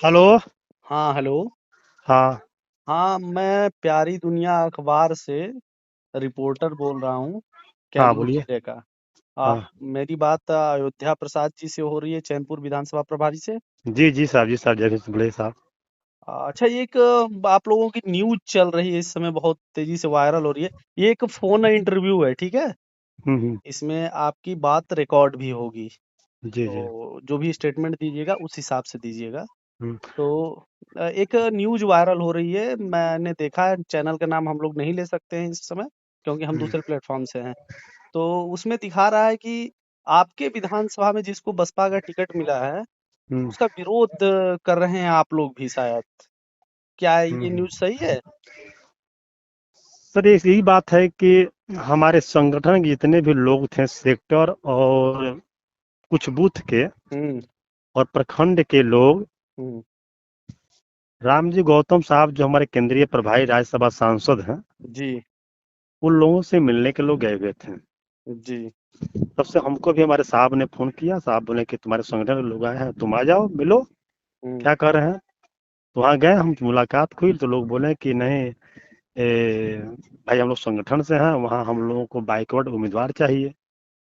Hello. हाँ, hello. हाँ। हाँ, मैं प्यारी दुनिया अखबार से रिपोर्टर बोल रहा हूँ, हाँ कैमूर बोलिए। जिले का। हाँ। मेरी बात अयोध्या प्रसाद जी से हो रही है, चैनपुर विधानसभा प्रभारी से। जी जी साहब, जी साहब, जय बड़े साहब। अच्छा, ये एक आप लोगों की न्यूज चल रही है इस समय, बहुत तेजी से वायरल हो रही है। ये एक फोन इंटरव्यू है, ठीक है। हम्म। इसमें आपकी बात रिकॉर्ड भी होगी, जी जी। तो जो भी स्टेटमेंट दीजिएगा उस हिसाब से दीजिएगा। हम्म। तो एक न्यूज वायरल हो रही है, मैंने देखा है। चैनल का नाम हम लोग नहीं ले सकते हैं इस समय, क्योंकि हम हम्म। दूसरे प्लेटफॉर्म से हैं। तो उसमें दिखा रहा है कि आपके विधानसभा में जिसको बसपा का टिकट मिला है, हम्म। उसका विरोध कर रहे हैं आप लोग भी शायद। क्या ये हम्म। न्यूज सही है? सर, एक यही बात है कि हमारे संगठन के जितने भी लोग थे, सेक्टर और कुछ बूथ के हम्म। और प्रखंड के लोग, हम्म। रामजी गौतम साहब जो हमारे केंद्रीय प्रभारी राज्यसभा सांसद हैं, जी। उन लोगों से मिलने के लोग गए हुए थे। जी। तब से हमको भी हमारे साहब ने फोन किया। साहब बोले कि तुम्हारे संगठन के लोग आए हैं, तुम आ जाओ मिलो, हम्म। क्या कर रहे हैं। तो वहाँ गए, हम मुलाकात हुई तो लोग बोले कि नहीं, भाई हम लोग संगठन से हैं, वहाँ हम लोगों को बाइकवर्ड उम्मीदवार चाहिए,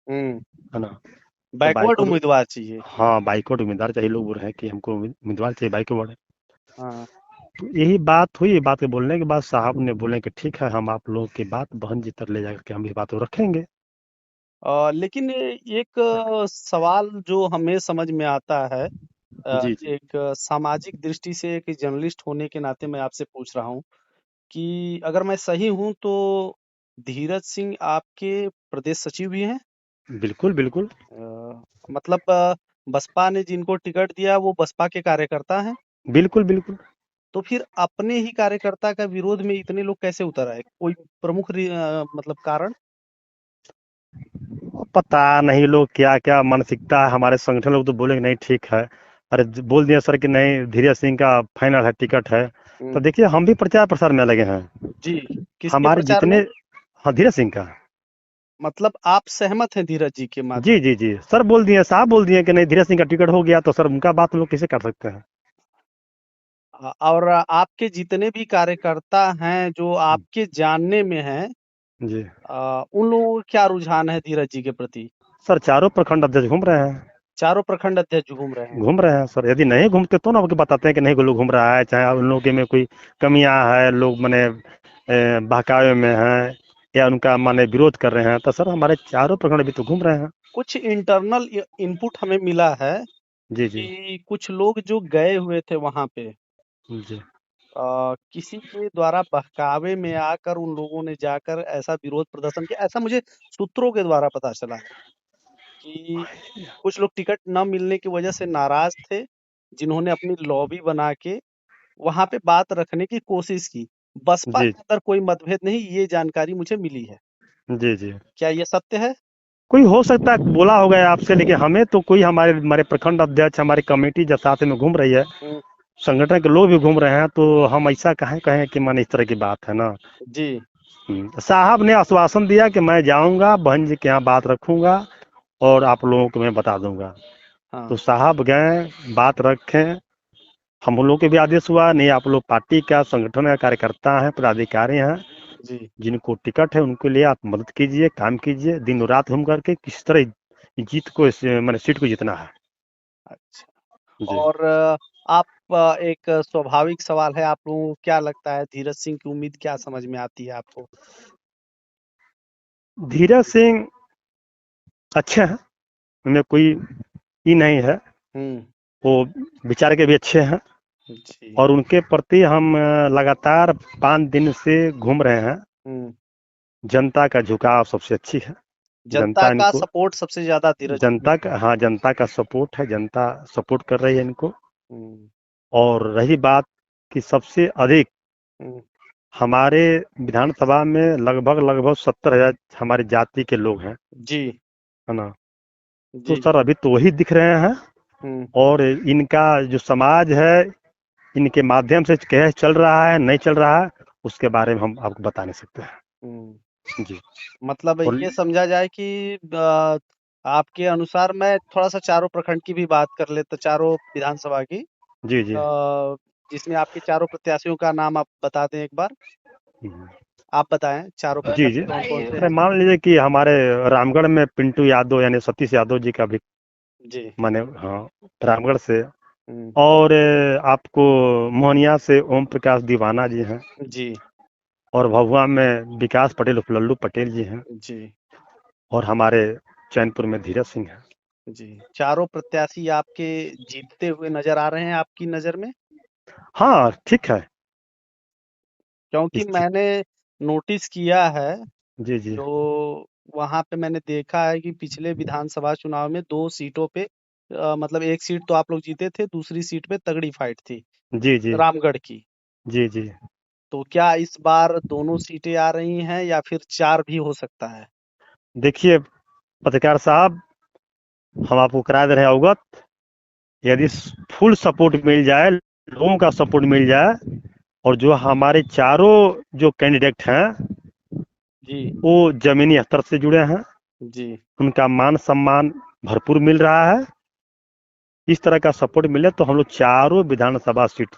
हम्म। है ना। तो बैकवर्ड बाइकवर्ड, उम्मीदवार चाहिए। हाँ बाइकवर्ड उम्मीदवार चाहिए। लोग बोल रहे हैं कि हमको उम्मीदवार चाहिए बाइकवर्ड। हाँ। तो यही बात हुई। बात के बोलने के बाद साहब ने बोले कि ठीक है, हम आप लोगों की बात बहन जी तक ले जाकर के हम इस बात को रखेंगे। लेकिन एक सवाल जो हमें समझ में आता है, जी जी। एक सामाजिक दृष्टि से एक जर्नलिस्ट होने के नाते मैं आपसे पूछ रहा हूँ कि अगर मैं सही हूँ तो धीरज सिंह आपके प्रदेश सचिव भी हैं। बिल्कुल बिल्कुल। मतलब बसपा ने जिनको टिकट दिया वो बसपा के कार्यकर्ता हैं। बिल्कुल बिल्कुल। तो फिर अपने ही कार्यकर्ता का विरोध में इतने लोग कैसे उतर आए? कोई प्रमुख मतलब कारण? पता नहीं लोग क्या क्या मानसिकता है। हमारे संगठन लोग तो बोले कि नहीं ठीक है। अरे बोल दिया सर कि नहीं, धीरज सिंह का फाइनल है, टिकट है। तो हम्म। देखिए, हम भी प्रचार प्रसार में लगे हैं। जी। किसके हमारे प्रचार जितने, में? हाँ धीरज सिंह का। मतलब आप सहमत हैं धीरज जी के जी माध्यम? जी जी, सर बोल दिए, साहब बोल दिए कि नहीं, धीरज सिंह का टिकट हो गया, तो सर उनका बात हम लोग कैसे कर सकते हैं। और आपके जितने भी कार्यकर्ता हैं जो आपके जानने में हैं, जी। उन लोगों का क्या रुझान है धीरज जी के प्रति? सर चारों प्रखंड अध्यक्ष घूम रहे हैं। चारों प्रखंड अध्यक्ष घूम रहे हैं। घूम रहे हैं सर। यदि नहीं घूमते तो ना आपको बताते हैं कि नहीं, लोग घूम रहा है, चाहे उन लोगों के में कोई कमियां है, लोग माने बहकावे में हैं या उनका माने विरोध कर रहे हैं, तो सर हमारे चारों प्रखंड भी तो घूम रहे हैं। कुछ इंटरनल इनपुट हमें मिला है जी जी। कि कुछ लोग जो गए हुए थे वहां पे, जी किसी के द्वारा बहकावे में आकर उन लोगों ने जाकर ऐसा विरोध प्रदर्शन किया, ऐसा मुझे सूत्रों के द्वारा पता चला है कि कुछ लोग टिकट न मिलने की वजह से नाराज थे, जिन्होंने अपनी लॉबी बना के वहां पे बात रखने की कोशिश की। बसपा जी। के अंदर कोई मतभेद नहीं, ये जानकारी मुझे मिली है। जी जी। क्या ये सत्य है? कोई हो सकता है बोला होगा आपसे, लेकिन हमें तो कोई, हमारे हमारे प्रखंड अध्यक्ष, हमारी कमेटी जब साथ में घूम रही है, हम्म। संगठन के लोग भी घूम रहे हैं, तो हम ऐसा कहें कहें कि माने इस तरह की बात है ना। जी। साहब ने आश्वासन दिया कि मैं जाऊंगा, बहन जी के यहाँ बात रखूंगा और आप लोगों को मैं बता दूंगा। हाँ। तो साहब गए, बात रखें। हम लोग के भी आदेश हुआ, नहीं आप लोग पार्टी का, संगठन का कार्यकर्ता हैं, पदाधिकारी हैं, जी। जिनको टिकट है उनके लिए आप मदद कीजिए, काम कीजिए, दिन रात घूम करके किस तरह जीत को, मैंने सीट को जीतना है। अच्छा। जी। और आप एक स्वाभाविक सवाल है, आप लोगों को क्या लगता है धीरज सिंह की उम्मीद क्या समझ में आती है आपको? धीरज सिंह अच्छे हैं, उनमें कोई ही नहीं है। हम्म। वो विचार के भी अच्छे हैं। जी। और उनके प्रति हम लगातार 5 दिन से घूम रहे हैं। हम्म। जनता का झुकाव सबसे अच्छी है। जनता जनता का इनको, सपोर्ट सबसे ज्यादा धीरज जी को जनता मिलता का, है। हाँ जनता का सपोर्ट है, जनता सपोर्ट कर रही है इनको। हम्म। और रही बात कि सबसे अधिक हम्म। हमारे विधानसभा में लगभग लगभग 70,000 हमारी जाति के लोग हैं, जी। है ना। तो जी। सर अभी तो वही दिख रहे हैं। हम्म। और इनका जो समाज है, इनके माध्यम से क्या चल रहा है नहीं चल रहा है, उसके बारे में हम आपको बता नहीं सकते हैं। हम्म। जी। मतलब और ये समझा जाए कि आपके अनुसार मैं थोड़ा सा चारों प्रखंड की भी बात कर लेता, चारों विधानसभा की। जी जी। जिसमें आपके चारों प्रत्याशियों का नाम आप बता दें एक बार। हम्म। आप बताएं चारों जी जी। प्रत्याशी कौन कौन से अरे हैं। मान लीजिए कि हमारे रामगढ़ में पिंटू यादव यानी सतीश यादव जी का भी जी। माने, हाँ, रामगढ़ से। हम्म, और आपको मोहनिया से ओम प्रकाश दीवाना जी हैं। जी। और भभुआ में विकास पटेल उर्फ लल्लू पटेल जी हैं। जी। और हमारे चैनपुर में धीरज सिंह हैं। जी। चारों प्रत्याशी आपके जीतते हुए नजर आ रहे हैं आपकी नजर में। हाँ ठीक है। क्योंकि इस मैंने नोटिस किया है, जी जी जो वहां पे मैंने देखा है कि पिछले विधानसभा चुनाव में 2 सीटों पे मतलब एक सीट तो आप लोग जीते थे, दूसरी सीट पे तगड़ी फाइट थी जी जी रामगढ़ की। जी जी। तो क्या इस बार दोनों सीटें आ रही हैं या फिर 4 भी हो सकता है। देखिए पत्रकार साहब, हम आपको करा दे रहे हैं अवगत। यदि फुल सपोर्ट मिल जाए, लोगों का सपोर्ट मिल जाए, और जो हमारे चारों जो कैंडिडेट हैं जी। वो जमीनी स्तर से जुड़े हैं, जी। उनका मान सम्मान भरपूर मिल रहा है, इस तरह का सपोर्ट मिले तो हम लोग चारों विधानसभा सीट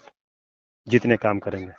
जीतने काम करेंगे।